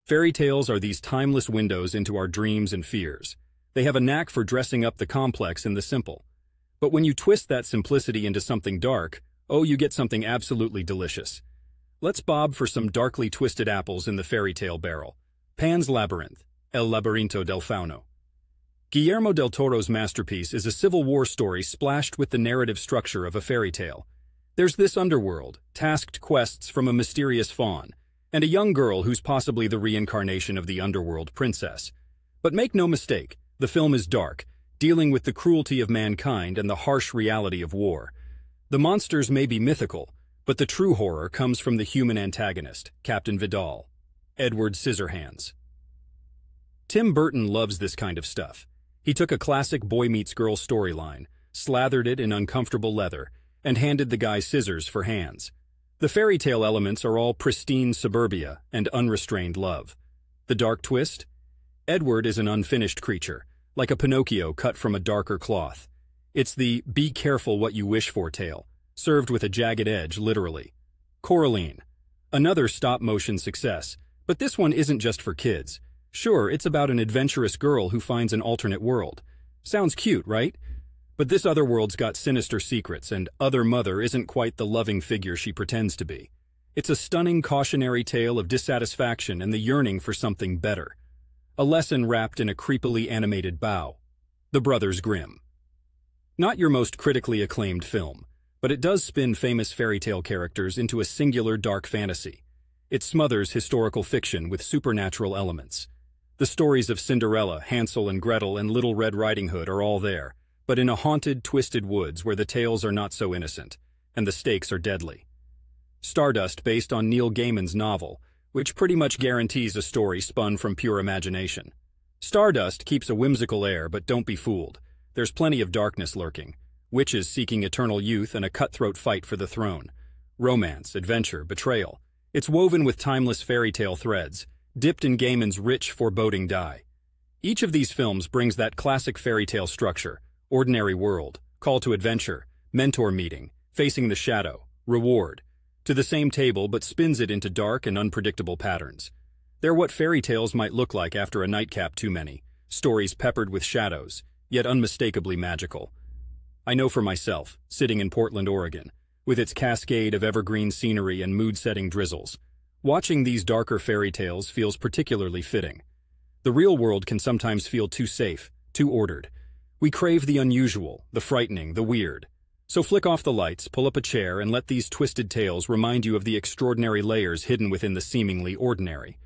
Fairy tales are these timeless windows into our dreams and fears. They have a knack for dressing up the complex in the simple. But when you twist that simplicity into something dark, oh, you get something absolutely delicious. Let's bob for some darkly twisted apples in the fairy tale barrel. Pan's Labyrinth, El Laberinto del Fauno. Guillermo del Toro's masterpiece is a Civil War story splashed with the narrative structure of a fairy tale. There's this underworld, tasked quests from a mysterious faun, and a young girl who's possibly the reincarnation of the underworld princess. But make no mistake, the film is dark, dealing with the cruelty of mankind and the harsh reality of war. The monsters may be mythical, but the true horror comes from the human antagonist, Captain Vidal, Edward Scissorhands. Tim Burton loves this kind of stuff. He took a classic boy meets girl storyline, slathered it in uncomfortable leather, and handed the guy scissors for hands. The fairy tale elements are all pristine suburbia and unrestrained love. The dark twist? Edward is an unfinished creature, like a Pinocchio cut from a darker cloth. It's the be careful what you wish for tale, served with a jagged edge, literally. Coraline. Another stop-motion success, but this one isn't just for kids. Sure, it's about an adventurous girl who finds an alternate world. Sounds cute, right? But this other world's got sinister secrets, and Other Mother isn't quite the loving figure she pretends to be. It's a stunning cautionary tale of dissatisfaction and the yearning for something better. A lesson wrapped in a creepily animated bow. The Brothers Grimm. Not your most critically acclaimed film, but it does spin famous fairy tale characters into a singular dark fantasy. It smothers historical fiction with supernatural elements. The stories of Cinderella, Hansel and Gretel, and Little Red Riding Hood are all there, but in a haunted, twisted woods where the tales are not so innocent, and the stakes are deadly. Stardust, based on Neil Gaiman's novel, which pretty much guarantees a story spun from pure imagination. Stardust keeps a whimsical air, but don't be fooled. There's plenty of darkness lurking. Witches seeking eternal youth and a cutthroat fight for the throne. Romance, adventure, betrayal. It's woven with timeless fairy tale threads, dipped in Gaiman's rich, foreboding dye. Each of these films brings that classic fairy tale structure: ordinary world, call to adventure, mentor meeting, facing the shadow, reward, to the same table but spins it into dark and unpredictable patterns. They're what fairy tales might look like after a nightcap too many, stories peppered with shadows, yet unmistakably magical. I know for myself, sitting in Portland, Oregon, with its cascade of evergreen scenery and mood-setting drizzles, watching these darker fairy tales feels particularly fitting. The real world can sometimes feel too safe, too ordered. We crave the unusual, the frightening, the weird. So flick off the lights, pull up a chair, and let these twisted tales remind you of the extraordinary layers hidden within the seemingly ordinary.